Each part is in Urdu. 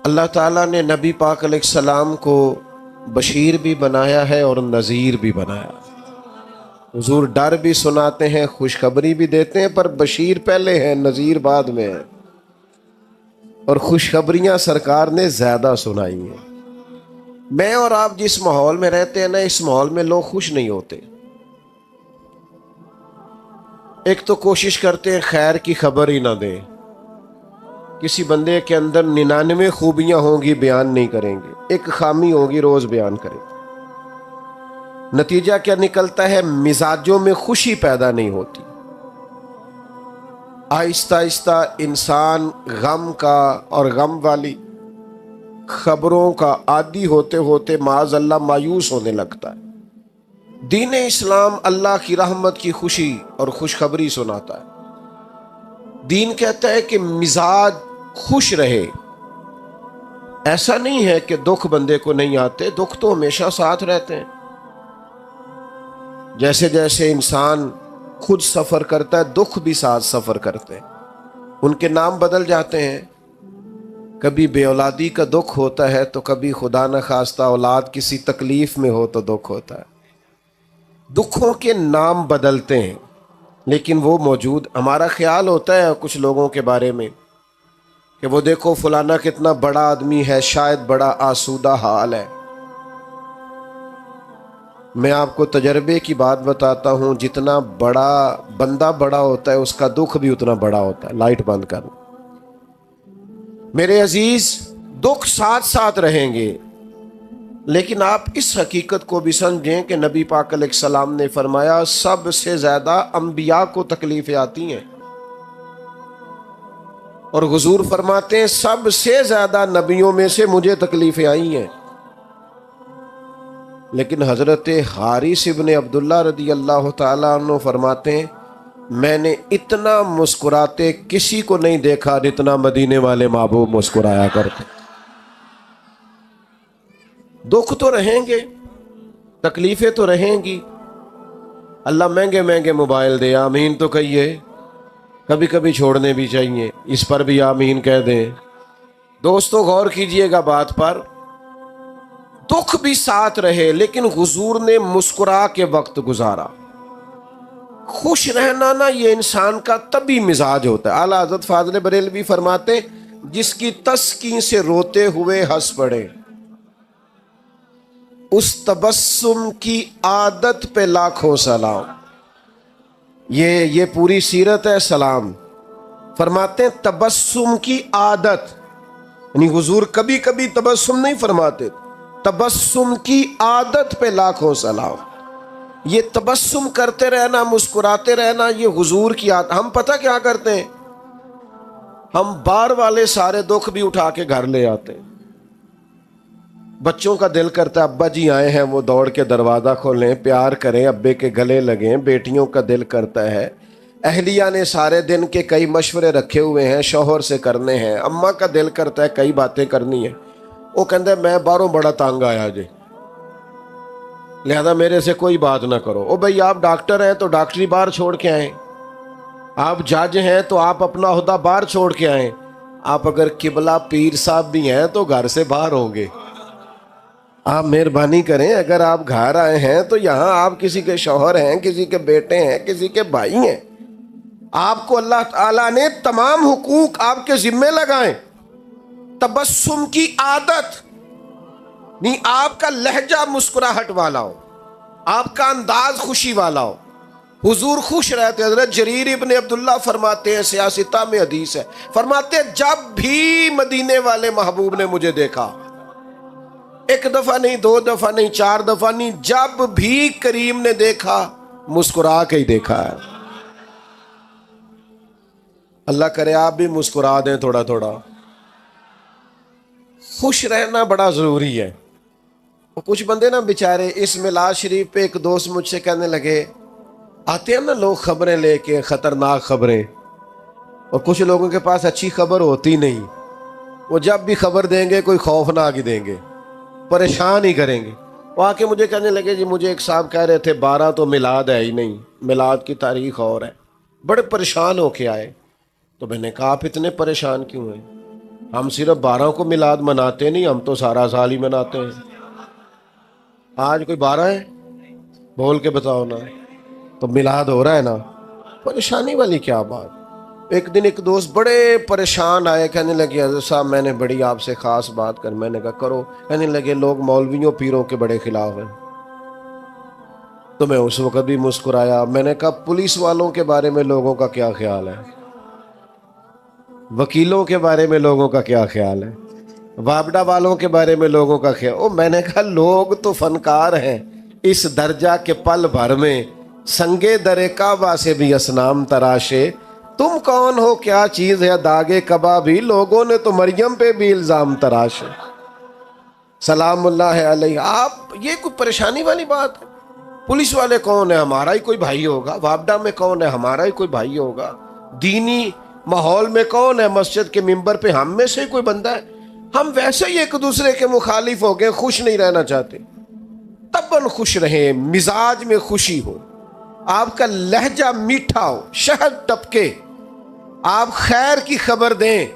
اللہ تعالیٰ نے نبی پاک علیہ السلام کو بشیر بھی بنایا ہے اور نذیر بھی بنایا۔ حضور ڈر بھی سناتے ہیں، خوشخبری بھی دیتے ہیں، پر بشیر پہلے ہیں، نذیر بعد میں ہے، اور خوشخبریاں سرکار نے زیادہ سنائی ہیں۔ میں اور آپ جس ماحول میں رہتے ہیں نا، اس ماحول میں لوگ خوش نہیں ہوتے۔ ایک تو کوشش کرتے ہیں خیر کی خبر ہی نہ دیں، کسی بندے کے اندر 99 خوبیاں ہوں گی بیان نہیں کریں گے، ایک خامی ہوگی روز بیان کریں گے۔ نتیجہ کیا نکلتا ہے؟ مزاجوں میں خوشی پیدا نہیں ہوتی۔ آہستہ آہستہ انسان غم کا اور غم والی خبروں کا عادی ہوتے ہوتے معاذ اللہ مایوس ہونے لگتا ہے۔ دین اسلام اللہ کی رحمت کی خوشی اور خوشخبری سناتا ہے۔ دین کہتا ہے کہ مزاج خوش رہے۔ ایسا نہیں ہے کہ دکھ بندے کو نہیں آتے، دکھ تو ہمیشہ ساتھ رہتے ہیں۔ جیسے جیسے انسان خود سفر کرتا ہے، دکھ بھی ساتھ سفر کرتے ہیں، ان کے نام بدل جاتے ہیں۔ کبھی بے اولادی کا دکھ ہوتا ہے تو کبھی خدا نہ خواستہ اولاد کسی تکلیف میں ہو تو دکھ ہوتا ہے۔ دکھوں کے نام بدلتے ہیں لیکن وہ موجود۔ ہمارا خیال ہوتا ہے کچھ لوگوں کے بارے میں کہ وہ دیکھو فلانا کتنا بڑا آدمی ہے، شاید بڑا آسودہ حال ہے۔ میں آپ کو تجربے کی بات بتاتا ہوں، جتنا بڑا بندہ بڑا ہوتا ہے اس کا دکھ بھی اتنا بڑا ہوتا ہے۔ لائٹ بند کرو میرے عزیز، دکھ ساتھ ساتھ رہیں گے، لیکن آپ اس حقیقت کو بھی سمجھیں کہ نبی پاک علیہ السلام نے فرمایا سب سے زیادہ انبیاء کو تکلیفیں آتی ہیں، اور حضور فرماتے ہیں سب سے زیادہ نبیوں میں سے مجھے تکلیفیں آئی ہیں۔ لیکن حضرت حارث ابن عبداللہ رضی اللہ تعالیٰ عنہ فرماتے ہیں میں نے اتنا مسکراتے کسی کو نہیں دیکھا جتنا مدینے والے محبوب مسکرایا کرتے۔ دکھ تو رہیں گے، تکلیفیں تو رہیں گی۔ اللہ مہنگے مہنگے موبائل دے، آمین تو کہیے، کبھی کبھی چھوڑنے بھی چاہیے، اس پر بھی آمین کہہ دیں۔ دوستو غور کیجئے گا بات پر، دکھ بھی ساتھ رہے لیکن حضور نے مسکرا کے وقت گزارا۔ خوش رہنا نا یہ انسان کا طبی مزاج ہوتا ہے۔ اعلیٰ حضرت فاضل بریلوی فرماتے جس کی تسکین سے روتے ہوئے ہنس پڑے، اس تبسم کی عادت پہ لاکھوں سلام۔ یہ پوری سیرت ہے سلام۔ فرماتے ہیں تبسم کی عادت، یعنی حضور کبھی کبھی تبسم نہیں فرماتے، تبسم کی عادت پہ لاکھوں سلام۔ یہ تبسم کرتے رہنا، مسکراتے رہنا، یہ حضور کی عادت۔ ہم پتہ کیا کرتے ہیں؟ ہم باہر والے سارے دکھ بھی اٹھا کے گھر لے آتے ہیں۔ بچوں کا دل کرتا ہے ابا جی آئے ہیں، وہ دوڑ کے دروازہ کھولیں، پیار کریں، ابے کے گلے لگیں۔ بیٹیوں کا دل کرتا ہے، اہلیہ نے سارے دن کے کئی مشورے رکھے ہوئے ہیں، شوہر سے کرنے ہیں۔ اماں کا دل کرتا ہے کئی باتیں کرنی ہیں، وہ کہتے ہیں میں باہروں بڑا تانگ آیا جی، لہذا میرے سے کوئی بات نہ کرو۔ او بھائی آپ ڈاکٹر ہیں تو ڈاکٹری باہر چھوڑ کے آئیں، آپ جج ہیں تو آپ اپنا عہدہ باہر چھوڑ کے آئیں۔ آپ اگر قبلہ پیر صاحب بھی ہیں تو گھر سے باہر ہوں گے۔ آپ مہربانی کریں، اگر آپ گھر آئے ہیں تو یہاں آپ کسی کے شوہر ہیں، کسی کے بیٹے ہیں، کسی کے بھائی ہیں۔ آپ کو اللہ تعالیٰ نے تمام حقوق آپ کے ذمے لگائیں۔ تبسم کی عادت نہیں، آپ کا لہجہ مسکراہٹ والا ہو، آپ کا انداز خوشی والا ہو۔ حضور خوش رہتے۔ حضرت جریر ابن عبداللہ فرماتے ہیں، سیاستہ میں حدیث ہے، فرماتے ہیں جب بھی مدینے والے محبوب نے مجھے دیکھا، ایک دفعہ نہیں، دو دفعہ نہیں، چار دفعہ نہیں، جب بھی کریم نے دیکھا مسکرا کے ہی دیکھا ہے۔ اللہ کرے آپ بھی مسکرا دیں تھوڑا تھوڑا۔ خوش رہنا بڑا ضروری ہے۔ کچھ بندے نا بیچارے، اس میلاد شریف پہ ایک دوست مجھ سے کہنے لگے، آتے ہیں نا لوگ خبریں لے کے، خطرناک خبریں، اور کچھ لوگوں کے پاس اچھی خبر ہوتی نہیں، وہ جب بھی خبر دیں گے کوئی خوفناک ہی دیں گے، پریشان ہی کریں گے۔ وہ آ کے مجھے کہنے لگے جی مجھے ایک صاحب کہہ رہے تھے 12 تو میلاد ہے ہی نہیں، میلاد کی تاریخ اور ہے۔ بڑے پریشان ہو کے آئے، تو میں نے کہا آپ اتنے پریشان کیوں ہیں؟ ہم صرف 12 کو میلاد مناتے نہیں، ہم تو سارا سال ہی مناتے ہیں۔ آج کوئی 12 ہے؟ بول کے بتاؤ نا، تو میلاد ہو رہا ہے نا، پریشانی والی کیا بات۔ ایک دن ایک دوست بڑے پریشان آئے، کہنے لگے حضرت صاحب میں نے بڑی آپ سے خاص بات کر۔ میں نے کہا کرو۔ کہنے لگے لوگ مولویوں پیروں کے بڑے خلاف ہیں۔ تو میں اس وقت بھی مسکرایا۔ میں نے کہا پولیس والوں کے بارے میں لوگوں کا کیا خیال ہے؟ وکیلوں کے بارے میں لوگوں کا کیا خیال ہے؟ وابڈا والوں کے بارے میں لوگوں کا خیال؟ میں نے کہا لوگ تو فنکار ہیں اس درجہ کے پل بھر میں، سنگے در کعبہ سے بھی اسنام تراشے۔ تم کون ہو، کیا چیز ہے داغے کبابی، لوگوں نے تو مریم پہ بھی الزام تراشے۔ سلام اللہ علیہ۔ آپ یہ کوئی پریشانی والی بات ہے؟ پولیس والے کون ہیں؟ ہمارا ہی کوئی بھائی ہوگا۔ وابڈا میں کون ہے؟ ہمارا ہی کوئی بھائی ہوگا۔ دینی ماحول میں کون ہے؟ مسجد کے ممبر پہ ہم میں سے کوئی بندہ ہے؟ ہم ویسے ہی ایک دوسرے کے مخالف ہو گئے، خوش نہیں رہنا چاہتے۔ تباً خوش رہیں، مزاج میں خوشی ہو، آپ کا لہجہ میٹھا ہو، شہد ٹپکے، آپ خیر کی خبر دیں۔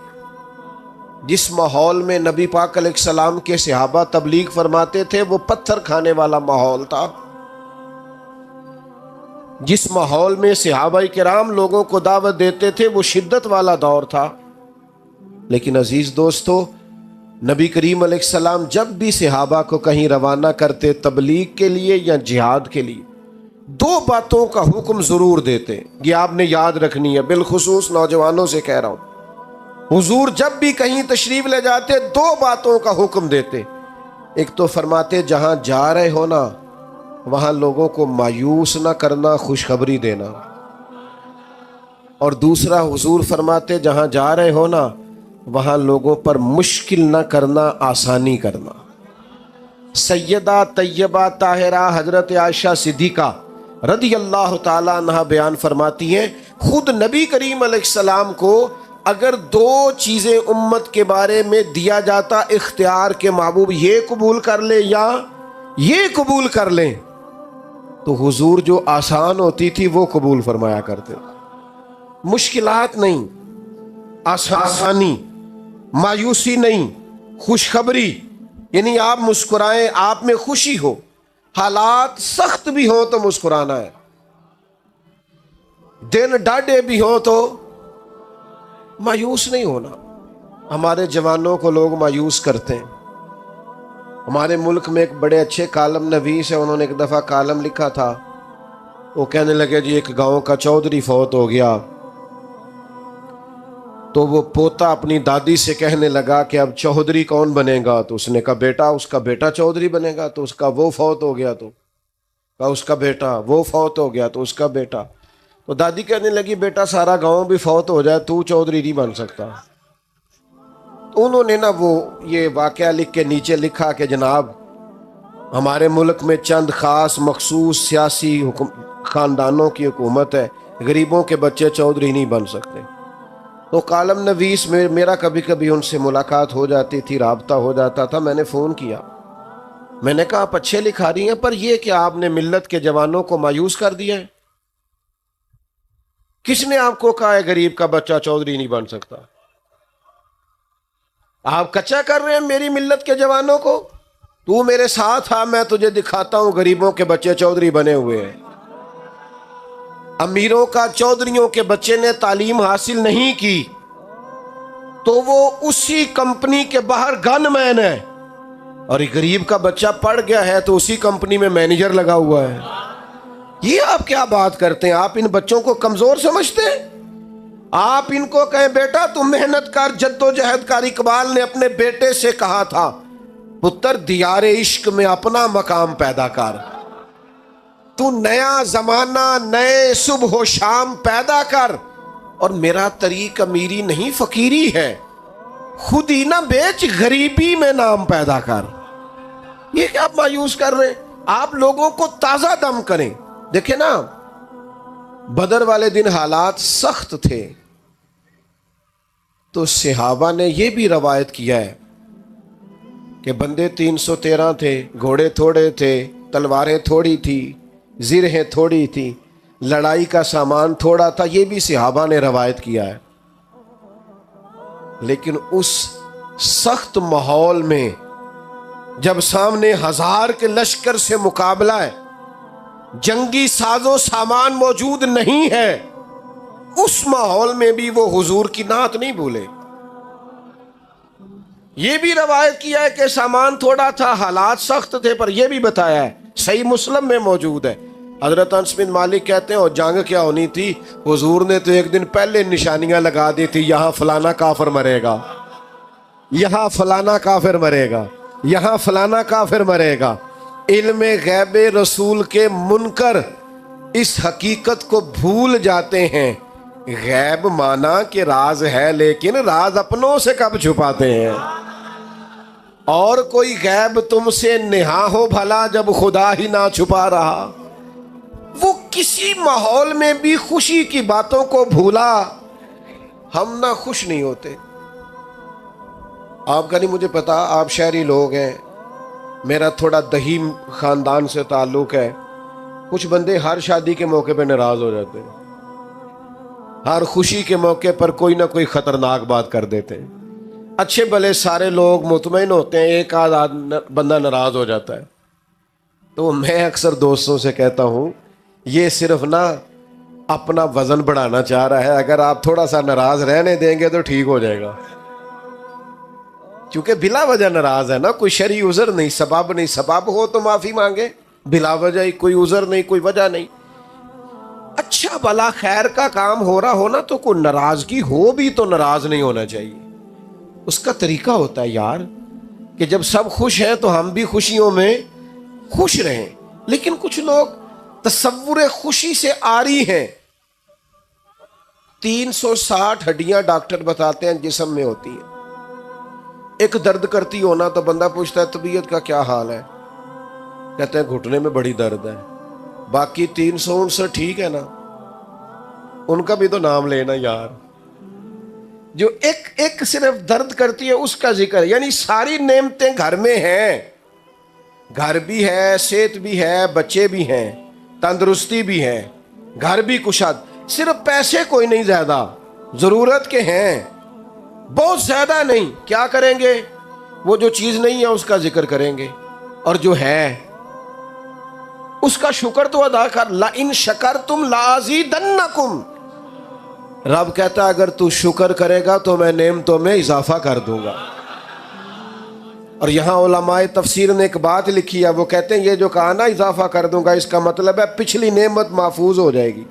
جس ماحول میں نبی پاک علیہ السلام کے صحابہ تبلیغ فرماتے تھے وہ پتھر کھانے والا ماحول تھا۔ جس ماحول میں صحابہ کرام لوگوں کو دعوت دیتے تھے وہ شدت والا دور تھا۔ لیکن عزیز دوستو، نبی کریم علیہ السلام جب بھی صحابہ کو کہیں روانہ کرتے تبلیغ کے لیے یا جہاد کے لیے، 2 باتوں کا حکم ضرور دیتے۔ یہ آپ نے یاد رکھنی ہے، بالخصوص نوجوانوں سے کہہ رہا ہوں۔ حضور جب بھی کہیں تشریف لے جاتے 2 باتوں کا حکم دیتے۔ ایک تو فرماتے جہاں جا رہے ہو نا وہاں لوگوں کو مایوس نہ کرنا، خوشخبری دینا۔ اور دوسرا حضور فرماتے جہاں جا رہے ہو نا وہاں لوگوں پر مشکل نہ کرنا، آسانی کرنا۔ سیدہ طیبہ طاہرہ حضرت عائشہ صدیقہ رضی اللہ تعالیٰ عنہ بیان فرماتی ہیں، خود نبی کریم علیہ السلام کو اگر 2 چیزیں امت کے بارے میں دیا جاتا اختیار کے محبوب یہ قبول کر لے یا یہ قبول کر لیں، تو حضور جو آسان ہوتی تھی وہ قبول فرمایا کرتے۔ مشکلات نہیں، آسانی، مایوسی نہیں، خوشخبری، یعنی آپ مسکرائیں، آپ میں خوشی ہو، حالات سخت بھی ہوں تو مسکرانا ہے، دن ڈاڈے بھی ہوں تو مایوس نہیں ہونا۔ ہمارے جوانوں کو لوگ مایوس کرتے ہیں۔ ہمارے ملک میں ایک بڑے اچھے کالم نویس ہے، انہوں نے ایک دفعہ کالم لکھا تھا، وہ کہنے لگے جی ایک گاؤں کا چودھری فوت ہو گیا، تو وہ پوتا اپنی دادی سے کہنے لگا کہ اب چودھری کون بنے گا؟ تو اس نے کہا بیٹا اس کا بیٹا چودھری بنے گا۔ تو اس کا وہ فوت ہو گیا، تو کہا اس کا بیٹا، وہ فوت ہو گیا تو اس کا بیٹا۔ تو دادی کہنے لگی بیٹا سارا گاؤں بھی فوت ہو جائے تو چودھری نہیں بن سکتا۔ تو انہوں نے نا وہ یہ واقعہ لکھ کے نیچے لکھا کہ جناب ہمارے ملک میں چند خاص مخصوص سیاسی خاندانوں کی حکومت ہے، غریبوں کے بچے چودھری نہیں بن سکتے۔ تو کالم نویس میں میرا کبھی کبھی ان سے ملاقات ہو جاتی تھی، رابطہ ہو جاتا تھا۔ میں نے فون کیا، میں نے کہا آپ اچھے لکھا رہی ہیں، پر یہ کہ آپ نے ملت کے جوانوں کو مایوس کر دیا ہے۔ کس نے آپ کو کہا ہے غریب کا بچہ چودھری نہیں بن سکتا؟ آپ کچا کر رہے ہیں میری ملت کے جوانوں کو۔ تو میرے ساتھ آ، میں تجھے دکھاتا ہوں غریبوں کے بچے چودھری بنے ہوئے ہیں۔ امیروں کا چودھریوں کے بچے نے تعلیم حاصل نہیں کی تو وہ اسی کمپنی کے باہر گن مین ہے، اور ایک غریب کا بچہ پڑھ گیا ہے تو اسی کمپنی میں مینیجر لگا ہوا ہے۔ یہ آپ کیا بات کرتے ہیں؟ آپ ان بچوں کو کمزور سمجھتے ہیں؟ آپ ان کو کہیں بیٹا تم محنت کر، جد و جہد کر۔ اقبال نے اپنے بیٹے سے کہا تھا پتر دیار عشق میں اپنا مقام پیدا کر، تو نیا زمانہ نئے صبح و شام پیدا کر، اور میرا طریق امیری نہیں فقیری ہے، خود ہی نہ بیچ غریبی میں نام پیدا کر۔ یہ کہ آپ مایوس کر رہے ہیں؟ آپ لوگوں کو تازہ دم کریں۔ دیکھیں نا بدر والے دن حالات سخت تھے تو صحابہ نے یہ بھی روایت کیا ہے کہ بندے 313 تھے، گھوڑے تھوڑے تھے، تلواریں تھوڑی تھی، زرہیں تھوڑی تھی، لڑائی کا سامان تھوڑا تھا۔ یہ بھی صحابہ نے روایت کیا ہے، لیکن اس سخت ماحول میں جب سامنے ہزار کے لشکر سے مقابلہ ہے، جنگی ساز و سامان موجود نہیں ہے، اس ماحول میں بھی وہ حضور کی نعت نہیں بھولے۔ یہ بھی روایت کیا ہے کہ سامان تھوڑا تھا، حالات سخت تھے، پر یہ بھی بتایا ہے، صحیح مسلم میں موجود ہے، حضرت انس بن مالک کہتے ہیں اور جنگ کیا ہونی تھی، حضور نے تو ایک دن پہلے نشانیاں لگا دی تھی، یہاں فلانا کافر مرے گا، یہاں فلانا کافر مرے گا، یہاں فلانا کافر مرے گا۔ علم غیب رسول کے منکر اس حقیقت کو بھول جاتے ہیں۔ غیب مانا کہ راز ہے، لیکن راز اپنوں سے کب چھپاتے ہیں؟ اور کوئی غیب تم سے نہا ہو بھلا جب خدا ہی نہ چھپا رہا۔ وہ کسی ماحول میں بھی خوشی کی باتوں کو بھولا، ہم نہ خوش نہیں ہوتے۔ آپ کا نہیں مجھے پتا، آپ شہری لوگ ہیں، میرا تھوڑا دہیم خاندان سے تعلق ہے، کچھ بندے ہر شادی کے موقع پہ ناراض ہو جاتے ہیں، ہر خوشی کے موقع پر کوئی نہ کوئی خطرناک بات کر دیتے ہیں۔ اچھے بھلے سارے لوگ مطمئن ہوتے ہیں، ایک آدھ بندہ ناراض ہو جاتا ہے۔ تو میں اکثر دوستوں سے کہتا ہوں، یہ صرف نا اپنا وزن بڑھانا چاہ رہا ہے، اگر آپ تھوڑا سا ناراض رہنے دیں گے تو ٹھیک ہو جائے گا، کیونکہ بلا وجہ ناراض ہے نا، کوئی شرعی عذر نہیں، سبب نہیں، سبب ہو تو معافی مانگے، بلا وجہ ہی کوئی عذر نہیں، کوئی وجہ نہیں۔ اچھا بلا خیر کا کام ہو رہا ہونا تو کوئی ناراضگی ہو بھی تو ناراض نہیں ہونا چاہیے۔ اس کا طریقہ ہوتا ہے یار کہ جب سب خوش ہیں تو ہم بھی خوشیوں میں خوش رہیں، لیکن کچھ لوگ تصور خوشی سے عاری ہیں۔ 360 ہڈیاں ڈاکٹر بتاتے ہیں جسم میں ہوتی ہیں، ایک درد کرتی ہونا تو بندہ پوچھتا ہے طبیعت کا کیا حال ہے، کہتے ہیں گھٹنے میں بڑی درد ہے، باقی 359 ٹھیک ہے نا؟ ان کا بھی تو نام لینا یار۔ جو ایک صرف درد کرتی ہے اس کا ذکر، یعنی ساری نعمتیں گھر میں ہیں، گھر بھی ہے، صحت بھی ہے، بچے بھی ہیں، تندرستی بھی ہے، گھر بھی کشاد، صرف پیسے کوئی نہیں زیادہ، ضرورت کے ہیں بہت زیادہ نہیں، کیا کریں گے؟ وہ جو چیز نہیں ہے اس کا ذکر کریں گے، اور جو ہے اس کا شکر تو ادا کر۔ لَإِن شَكَرْتُمْ لَأَزِيدَنَّكُمْ، رب کہتا ہے اگر تو شکر کرے گا تو میں نعمتوں میں اضافہ کر دوں گا۔ اور یہاں علماء تفسیر نے ایک بات لکھی ہے، وہ کہتے ہیں یہ جو کہا نا اضافہ کر دوں گا، اس کا مطلب ہے پچھلی نعمت محفوظ ہو جائے گی،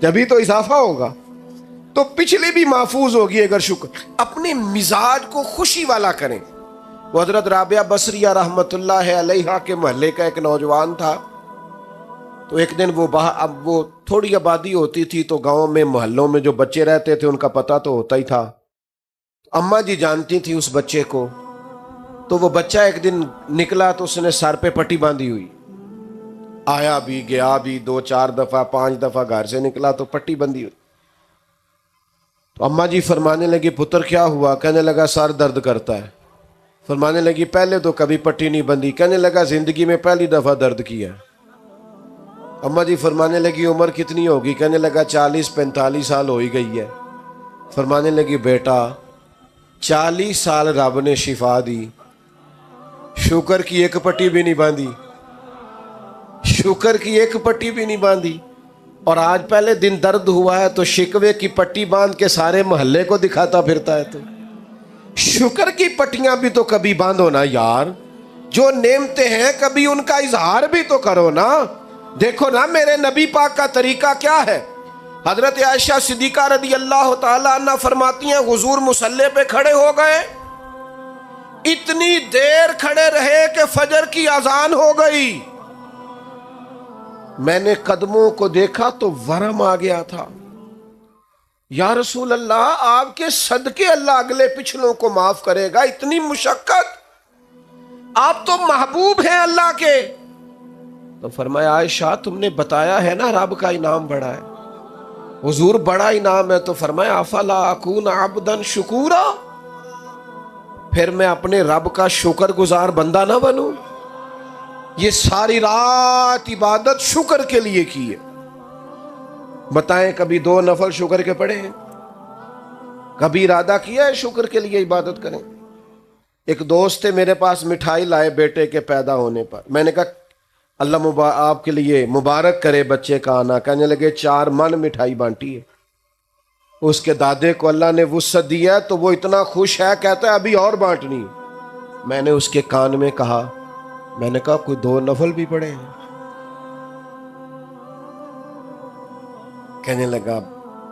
جبھی تو اضافہ ہوگا، تو پچھلی بھی محفوظ ہوگی اگر شکر۔ اپنے مزاج کو خوشی والا کریں۔ وہ حضرت رابعہ بصریہ رحمت اللہ علیہا کے محلے کا ایک نوجوان تھا، تو ایک دن اب وہ تھوڑی آبادی ہوتی تھی تو گاؤں میں محلوں میں جو بچے رہتے تھے ان کا پتہ تو ہوتا ہی تھا، اماں جی جانتی تھی اس بچے کو، تو وہ بچہ ایک دن نکلا تو اس نے سر پہ پٹی باندھی ہوئی، آیا بھی گیا بھی 2-4 دفعہ 5 دفعہ گھر سے نکلا تو پٹی بندھی ہوئی۔ تو اماں جی فرمانے لگی پتر کیا ہوا؟ کہنے لگا سر درد کرتا ہے۔ فرمانے لگی پہلے تو کبھی پٹی نہیں بندھی۔ کہنے لگا زندگی میں پہلی دفعہ درد کیا۔ اماں جی فرمانے لگی عمر کتنی ہوگی؟ کہنے لگا 40-45 سال ہو ہی گئی ہے۔ فرمانے لگی بیٹا 40 سال رب نے شفا دی، شکر کی ایک پٹی بھی نہیں باندھی، شکر کی ایک پٹی بھی نہیں باندھی، اور آج پہلے دن درد ہوا ہے تو شکوے کی پٹی باندھ کے سارے محلے کو دکھاتا پھرتا ہے۔ تو شکر کی پٹیاں بھی تو کبھی باندھو نا یار، جو نعمتیں ہیں کبھی ان کا اظہار بھی تو کرو نا۔ دیکھو نا میرے نبی پاک کا طریقہ کیا ہے۔ حضرت عائشہ صدیقہ رضی اللہ تعالی عنہ فرماتی ہیں حضور مصلی پہ کھڑے ہو گئے، اتنی دیر کھڑے رہے کہ فجر کی اذان ہو گئی، میں نے قدموں کو دیکھا تو ورم آ گیا تھا۔ یا رسول اللہ آپ کے صدقے اللہ اگلے پچھلوں کو معاف کرے گا، اتنی مشقت، آپ تو محبوب ہیں اللہ کے۔ تو فرمایا عائشہ تم نے بتایا ہے نا رب کا انعام بڑا ہے۔ حضور بڑا انعام ہے، تو فرمایا افلا اکون عبدا شکورا، پھر میں اپنے رب کا شکر گزار بندہ نہ بنوں؟ یہ ساری رات عبادت شکر کے لیے کی ہے، بتائیں کبھی 2 نفل شکر کے پڑھے ہیں؟ کبھی ارادہ کیا ہے شکر کے لیے عبادت کریں؟ ایک دوست تھے میرے پاس، مٹھائی لائے بیٹے کے پیدا ہونے پر، میں نے کہا اللہ آپ کے لیے مبارک کرے بچے کا آنا، کہنے لگے 4 من مٹھائی بانٹی ہے۔ اس کے دادے کو اللہ نے وسعت دیا تو وہ اتنا خوش ہے، کہتا ہے ابھی اور بانٹنی ہے۔ میں نے اس کے کان میں کہا، میں نے کہا کوئی 2 نفل بھی پڑھے ہیں؟ کہنے لگا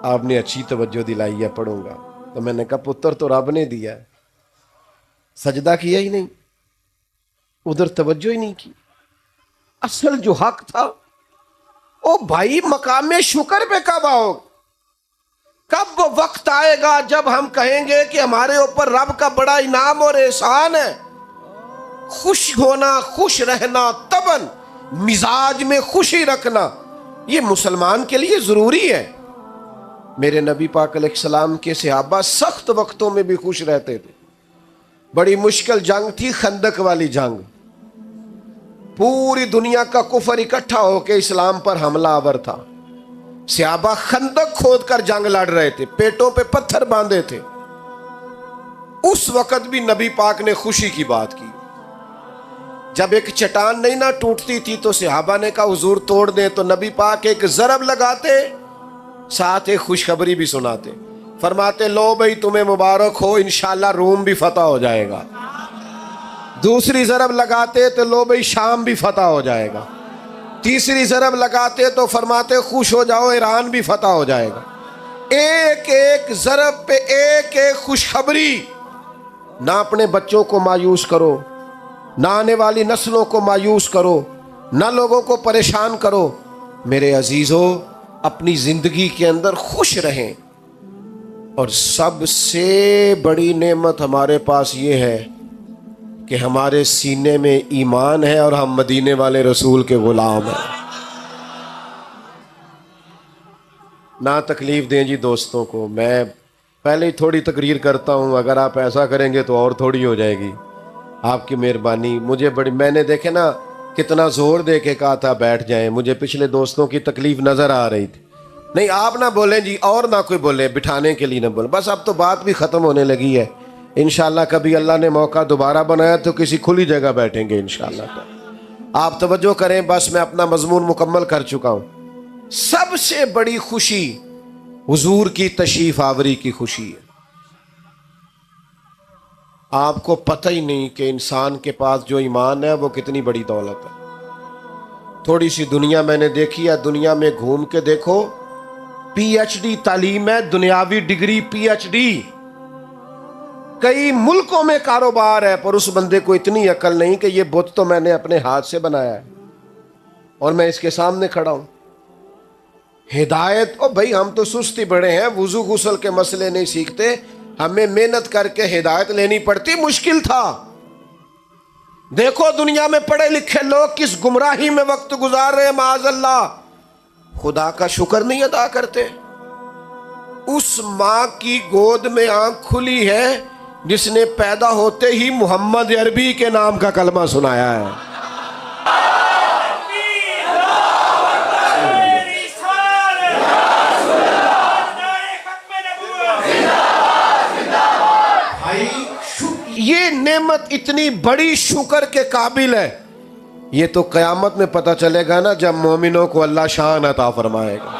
آپ نے اچھی توجہ دلائی ہے، پڑھوں گا۔ تو میں نے کہا پتر تو رب نے دیا ہے، سجدہ کیا ہی نہیں، ادھر توجہ ہی نہیں کی۔ اصل جو حق تھا او بھائی مقام شکر پہ کب آؤ؟ کب وہ وقت آئے گا جب ہم کہیں گے کہ ہمارے اوپر رب کا بڑا انعام اور احسان ہے؟ خوش ہونا، خوش رہنا، طبعاً مزاج میں خوشی رکھنا یہ مسلمان کے لیے ضروری ہے۔ میرے نبی پاک علیہ السلام کے صحابہ سخت وقتوں میں بھی خوش رہتے تھے۔ بڑی مشکل جنگ تھی خندق والی جنگ، پوری دنیا کا کفر اکٹھا ہو کے اسلام پر حملہ آور تھا۔ صحابہ خندق کھود کر جنگ لڑ رہے تھے، پیٹوں پہ پتھر باندھے تھے۔ اس وقت بھی نبی پاک نے خوشی کی بات کی۔ جب ایک چٹان نہیں نہ ٹوٹتی تھی تو صحابہ نے کہا حضور توڑ دیں، تو نبی پاک ایک ضرب لگاتے، ساتھ ایک خوشخبری بھی سناتے، فرماتے لو بھئی تمہیں مبارک ہو، انشاءاللہ روم بھی فتح ہو جائے گا۔ دوسری ضرب لگاتے تو لو بھئی شام بھی فتح ہو جائے گا۔ تیسری ضرب لگاتے تو فرماتے خوش ہو جاؤ، ایران بھی فتح ہو جائے گا۔ ایک ایک ضرب پہ ایک ایک خوشخبری۔ نہ اپنے بچوں کو مایوس کرو، نہ آنے والی نسلوں کو مایوس کرو، نہ لوگوں کو پریشان کرو۔ میرے عزیزو، اپنی زندگی کے اندر خوش رہیں۔ اور سب سے بڑی نعمت ہمارے پاس یہ ہے کہ ہمارے سینے میں ایمان ہے اور ہم مدینے والے رسول کے غلام ہیں۔ نہ تکلیف دیں جی دوستوں کو، میں پہلے ہی تھوڑی تقریر کرتا ہوں، اگر آپ ایسا کریں گے تو اور تھوڑی ہو جائے گی۔ آپ کی مہربانی، مجھے بڑی، میں نے دیکھے نا کتنا زور دے کے کہا تھا بیٹھ جائیں، مجھے پچھلے دوستوں کی تکلیف نظر آ رہی تھی۔ نہیں آپ نہ بولیں جی، اور نہ کوئی بولے، بٹھانے کے لیے نہ بولے، بس اب تو بات بھی ختم ہونے لگی ہے۔ انشاءاللہ کبھی اللہ نے موقع دوبارہ بنایا تو کسی کھلی جگہ بیٹھیں گے انشاءاللہ۔ آپ توجہ کریں، بس میں اپنا مضمون مکمل کر چکا ہوں۔ سب سے بڑی خوشی حضور کی تشریف آوری کی خوشی ہے۔ آپ کو پتہ ہی نہیں کہ انسان کے پاس جو ایمان ہے وہ کتنی بڑی دولت ہے۔ تھوڑی سی دنیا میں نے دیکھی ہے، دنیا میں گھوم کے دیکھو، پی ایچ ڈی تعلیم ہے، دنیاوی ڈگری پی ایچ ڈی، کئی ملکوں میں کاروبار ہے، پر اس بندے کو اتنی عقل نہیں کہ یہ بت تو میں نے اپنے ہاتھ سے بنایا ہے اور میں اس کے سامنے کھڑا ہوں۔ ہدایت، او بھائی ہم تو سستی بڑے ہیں، وضو غسل کے مسئلے نہیں سیکھتے، ہمیں محنت کر کے ہدایت لینی پڑتی، مشکل تھا۔ دیکھو دنیا میں پڑھے لکھے لوگ کس گمراہی میں وقت گزار رہے ہیں، معاذ اللہ، خدا کا شکر نہیں ادا کرتے۔ اس ماں کی گود میں آنکھ کھلی ہے جس نے پیدا ہوتے ہی محمد عربی کے نام کا کلمہ سنایا ہے۔ یہ نعمت اتنی بڑی شکر کے قابل ہے، یہ تو قیامت میں پتہ چلے گا نا جب مومنوں کو اللہ شان عطا فرمائے گا۔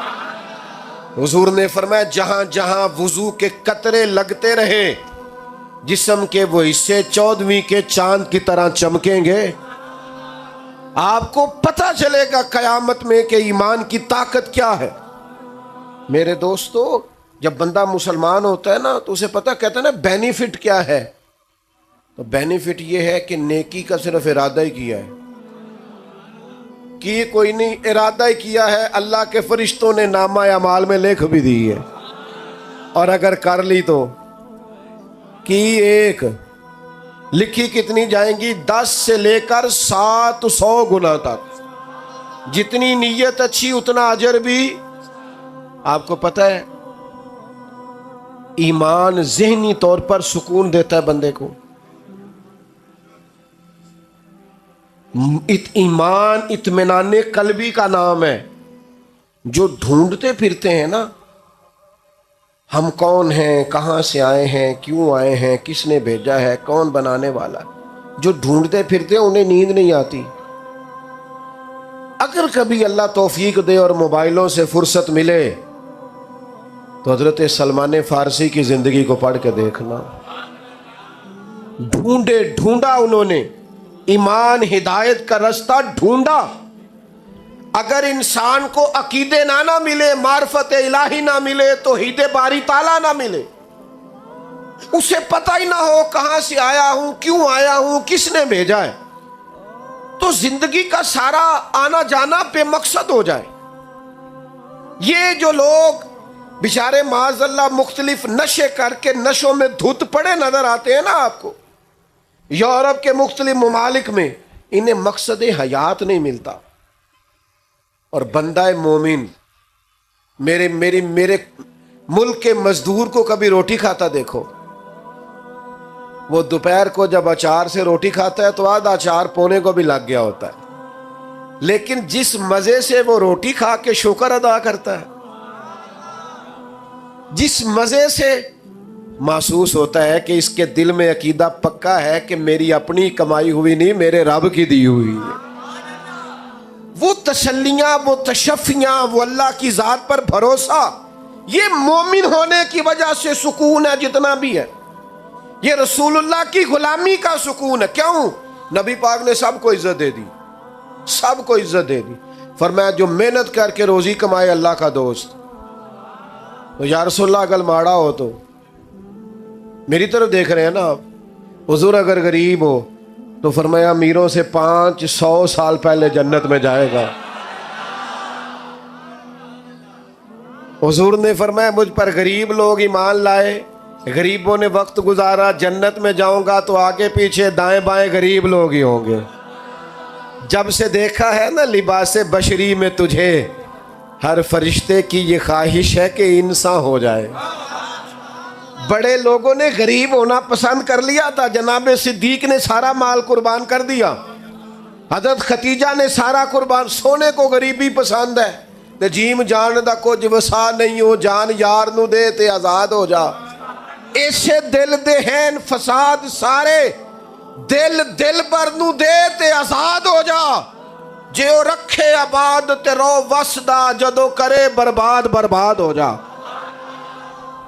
حضور نے فرمایا جہاں جہاں وضو کے قطرے لگتے رہے جسم کے وہ حصے 14ویں کے چاند کی طرح چمکیں گے۔ آپ کو پتہ چلے گا قیامت میں کہ ایمان کی طاقت کیا ہے۔ میرے دوستو، جب بندہ مسلمان ہوتا ہے نا تو اسے پتہ، کہتا ہے نا بینیفٹ کیا ہے، تو بینیفٹ یہ ہے کہ نیکی کا صرف ارادہ ہی کیا ہے، کی کوئی نہیں، ارادہ ہی کیا ہے، اللہ کے فرشتوں نے نامہ اعمال میں لکھ بھی دی ہے، اور اگر کر لی تو کی ایک، لکھی کتنی جائیں گی؟ 10 سے لے کر 700 گنا تک۔ جتنی نیت اچھی اتنا اجر بھی۔ آپ کو پتہ ہے ایمان ذہنی طور پر سکون دیتا ہے بندے کو۔ ایمان اطمینان قلبی کا نام ہے۔ جو ڈھونڈتے پھرتے ہیں نا، ہم کون ہیں، کہاں سے آئے ہیں، کیوں آئے ہیں، کس نے بھیجا ہے، کون بنانے والا۔ جو ڈھونڈتے پھرتے انہیں نیند نہیں آتی۔ اگر کبھی اللہ توفیق دے اور موبائلوں سے فرصت ملے تو حضرت سلمان فارسی کی زندگی کو پڑھ کے دیکھنا۔ ڈھونڈا انہوں نے ایمان ہدایت کا رستہ ڈھونڈا۔ اگر انسان کو عقیدے نہ ملے، معرفت الہی نہ ملے، توحید باری تعالیٰ نہ ملے، اسے پتہ ہی نہ ہو کہاں سے آیا ہوں، کیوں آیا ہوں، کس نے بھیجا ہے، تو زندگی کا سارا آنا جانا بے مقصد ہو جائے۔ یہ جو لوگ بیچارے معاذ اللہ مختلف نشے کر کے نشوں میں دھت پڑے نظر آتے ہیں نا آپ کو، یورپ کے مختلف ممالک میں، انہیں مقصد حیات نہیں ملتا۔ اور بندہ مومن، میرے ملک کے مزدور کو کبھی روٹی کھاتا دیکھو؟ وہ دوپہر کو جب اچار سے روٹی کھاتا ہے تو آدھا اچار پونے کو بھی لگ گیا ہوتا ہے، لیکن جس مزے سے وہ روٹی کھا کے شکر ادا کرتا ہے، جس مزے سے محسوس ہوتا ہے کہ اس کے دل میں عقیدہ پکا ہے کہ میری اپنی کمائی ہوئی نہیں، میرے رب کی دی ہوئی ہے، وہ تسلیاں، وہ تشفیاں، وہ اللہ کی ذات پر بھروسہ، یہ مومن ہونے کی وجہ سے سکون ہے جتنا بھی ہے۔ یہ رسول اللہ کی غلامی کا سکون ہے۔ کیوں؟ نبی پاک نے سب کو عزت دے دی، سب کو عزت دے دی۔ فرمایا جو محنت کر کے روزی کمائے اللہ کا دوست، تو یا رسول اللہ اگر ماڑا ہو تو میری طرف دیکھ رہے ہیں نا آپ، حضور اگر غریب ہو تو فرمایا امیروں سے 500 سال پہلے جنت میں جائے گا۔ حضور نے فرمایا مجھ پر غریب لوگ ایمان لائے، غریبوں نے وقت گزارا، جنت میں جاؤں گا تو آگے پیچھے دائیں بائیں غریب لوگ ہی ہوں گے۔ جب سے دیکھا ہے نا لباس بشری میں تجھے، ہر فرشتے کی یہ خواہش ہے کہ انسان ہو جائے۔ بڑے لوگوں نے غریب ہونا پسند کر لیا تھا، جناب صدیق نے سارا مال قربان کر دیا، حضرت ختیجہ نے سارا قربان، سونے کو غریبی پسند ہے، تے جیم جان دا کچھ وسا نہیں ہو، جان یار نو دے تے آزاد ہو جا۔ ایسے دل دے ہیں فساد سارے، دل بر نو دے تے آزاد ہو جا، جیو رکھے آباد تے رو وسدا، جدو کرے برباد برباد ہو جا۔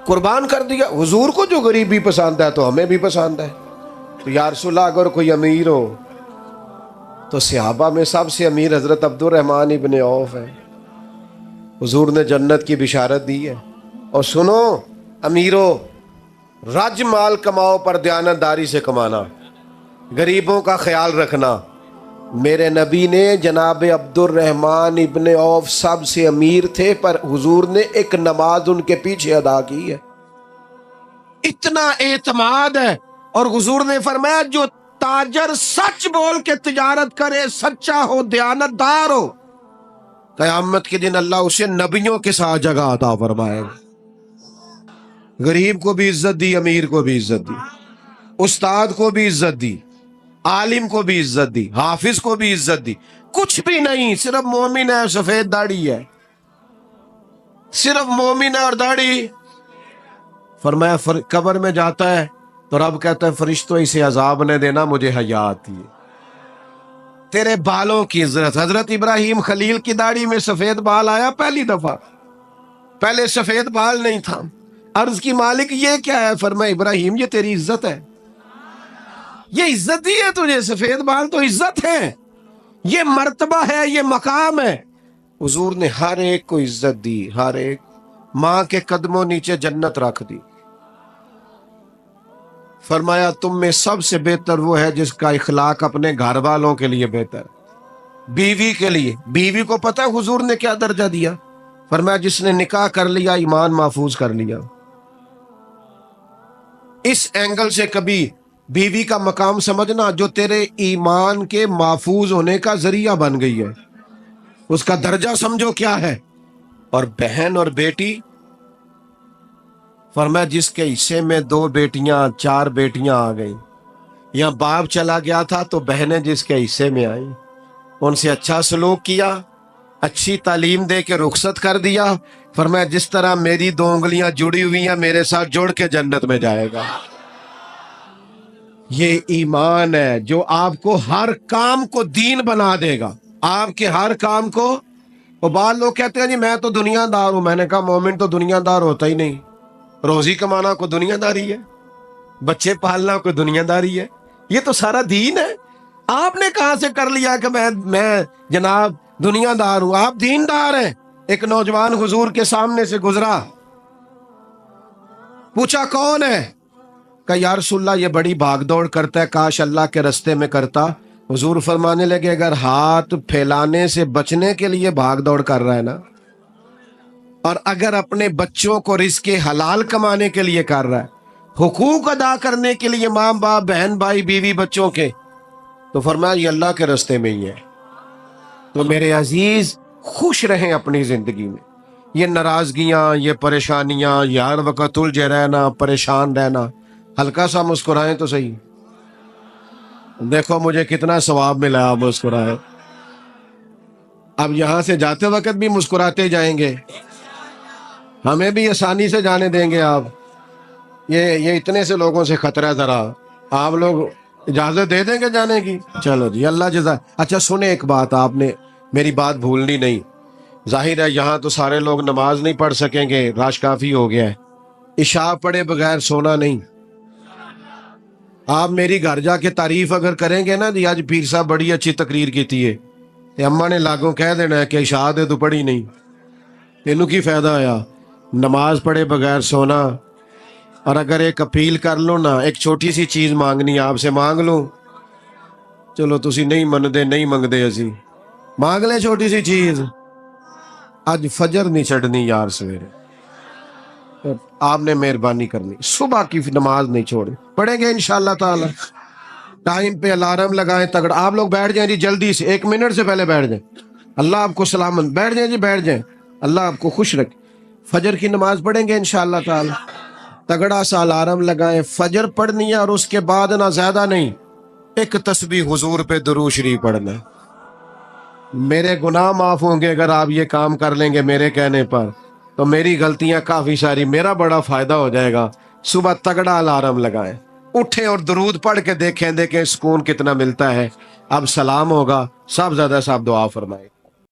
قربان کر دیا۔ حضور کو جو غریبی پسند ہے تو ہمیں بھی پسند ہے۔ تو یا رسول اللہ اگر کوئی امیر ہو تو صحابہ میں سب سے امیر حضرت عبد الرحمن ابن عوف ہے۔ حضور نے جنت کی بشارت دی ہے۔ اور سنو امیرو، رج مال کماؤ پر دیانتداری سے کمانا، غریبوں کا خیال رکھنا۔ میرے نبی نے جناب عبد الرحمن ابن عوف سب سے امیر تھے، پر حضور نے ایک نماز ان کے پیچھے ادا کی ہے۔ اتنا اعتماد ہے۔ اور حضور نے فرمایا جو تاجر سچ بول کے تجارت کرے، سچا ہو، دیانتدار ہو، قیامت کے دن اللہ اسے نبیوں کے ساتھ جگہ عطا فرمائے گا۔ غریب کو بھی عزت دی، امیر کو بھی عزت دی، استاد کو بھی عزت دی، عالم کو بھی عزت دی، حافظ کو بھی عزت دی۔ کچھ بھی نہیں، صرف مومن ہے، سفید داڑھی ہے، صرف مومن ہے اور داڑھی۔ فرمایا قبر میں جاتا ہے تو رب کہتا ہے فرشتوں اسے عذاب نہ دینا، مجھے حیا آتی ہے۔ تیرے بالوں کی عزت۔ حضرت ابراہیم خلیل کی داڑھی میں سفید بال آیا پہلی دفعہ، پہلے سفید بال نہیں تھا۔ عرض کی مالک یہ کیا ہے؟ فرمایا ابراہیم یہ تیری عزت ہے، یہ عزت دی ہے تجھے، سفید بال تو عزت ہے، یہ مرتبہ ہے، یہ مقام ہے۔ حضور نے ہر ایک کو عزت دی، ہر ایک۔ ماں کے قدموں نیچے جنت رکھ دی۔ فرمایا تم میں سب سے بہتر وہ ہے جس کا اخلاق اپنے گھر والوں کے لیے بہتر، بیوی کے لیے۔ بیوی کو پتہ ہے حضور نے کیا درجہ دیا؟ فرمایا جس نے نکاح کر لیا ایمان محفوظ کر لیا۔ اس اینگل سے کبھی بیوی کا مقام سمجھنا جو تیرے ایمان کے محفوظ ہونے کا ذریعہ بن گئی ہے، اس کا درجہ سمجھو کیا ہے۔ اور بہن اور بیٹی، فرمایا جس کے حصے میں 2 بیٹیاں 4 بیٹیاں آ گئیں، یا باپ چلا گیا تھا تو بہنیں جس کے حصے میں آئیں، ان سے اچھا سلوک کیا، اچھی تعلیم دے کے رخصت کر دیا، فرمایا جس طرح میری 2 انگلیاں جڑی ہوئی ہیں میرے ساتھ جڑ کے جنت میں جائے گا۔ یہ ایمان ہے جو آپ کو ہر کام کو دین بنا دے گا، آپ کے ہر کام کو۔ اور بعض لوگ کہتے ہیں جی میں تو دنیا دار ہوں، میں نے کہا مومن تو دنیا دار ہوتا ہی نہیں، روزی کمانا کو دنیا داری ہے، بچے پالنا کو دنیا داری ہے، یہ تو سارا دین ہے۔ آپ نے کہاں سے کر لیا کہ میں جناب دنیا دار ہوں؟ آپ دین دار ہیں۔ ایک نوجوان حضور کے سامنے سے گزرا، پوچھا کون ہے؟ کہ یا رسول اللہ یہ بڑی بھاگ دوڑ کرتا ہے، کاش اللہ کے رستے میں کرتا۔ حضور فرمانے لگے اگر ہاتھ پھیلانے سے بچنے کے لیے بھاگ دوڑ کر رہا ہے نا، اور اگر اپنے بچوں کو رزق حلال کمانے کے لیے کر رہا ہے، حقوق ادا کرنے کے لیے ماں باپ بہن بھائی بیوی بچوں کے، تو فرمایا یہ اللہ کے رستے میں ہی ہے۔ تو میرے عزیز خوش رہیں اپنی زندگی میں، یہ ناراضگیاں، یہ پریشانیاں، یہ ہر وقت الجھے رہنا، پریشان رہنا، ہلکا سا مسکرائیں تو صحیح۔ دیکھو مجھے کتنا ثواب ملا، آپ مسکرائیں۔ اب یہاں سے جاتے وقت بھی مسکراتے جائیں گے، ہمیں بھی آسانی سے جانے دیں گے آپ؟ یہ اتنے سے لوگوں سے خطرہ ہے، ذرا آپ لوگ اجازت دے دیں گے جانے کی؟ چلو جی اللہ جزا۔ اچھا سنیں ایک بات، آپ نے میری بات بھولنی نہیں۔ ظاہر ہے یہاں تو سارے لوگ نماز نہیں پڑھ سکیں گے، رش کافی ہو گیا ہے۔ عشاء پڑھے بغیر سونا نہیں۔ آپ میری گھر جا کے تعریف اگر کریں گے نا جی آج پیر صاحب بڑی اچھی تقریر کیتی ہے، تے اماں نے لاگوں کہہ دینا ہے کہ عشاء دے تو پڑھی نہیں، تینوں کی فائدہ آیا؟ نماز پڑھے بغیر سونا۔ اور اگر ایک اپیل کر لو نا، ایک چھوٹی سی چیز مانگنی آپ سے مانگ لوں، چلو تسی نہیں مندے نہیں منگدے، اسی مانگ لے چھوٹی سی چیز۔ آج فجر نہیں چڑھنی یار سویرے، آپ نے مہربانی کرنی، صبح کی نماز نہیں چھوڑنی، پڑھیں گے انشاءاللہ تعالی۔ ٹائم پہ الارم لگائیں تگڑا۔ آپ لوگ بیٹھ جائیں جی جلدی سے، 1 منٹ سے پہلے بیٹھ جائیں، اللہ آپ کو سلامت۔ بیٹھ جائیں جی بیٹھ جائیں، اللہ آپ کو خوش رکھے۔ فجر کی نماز پڑھیں گے انشاءاللہ تعالی، تگڑا سا الارم لگائیں، فجر پڑھنی ہے، اور اس کے بعد نہ زیادہ نہیں، ایک تسبیح حضور پہ درود شریف پڑھنا۔ میرے گناہ معاف ہوں گے اگر آپ یہ کام کر لیں گے میرے کہنے پر، تو میری غلطیاں کافی ساری، میرا بڑا فائدہ ہو جائے گا۔ صبح تگڑا الارم لگائیں، اٹھیں اور درود پڑھ کے دیکھیں سکون کتنا ملتا ہے۔ اب سلام ہوگا، سب زیادہ صاحب دعا فرمائیں۔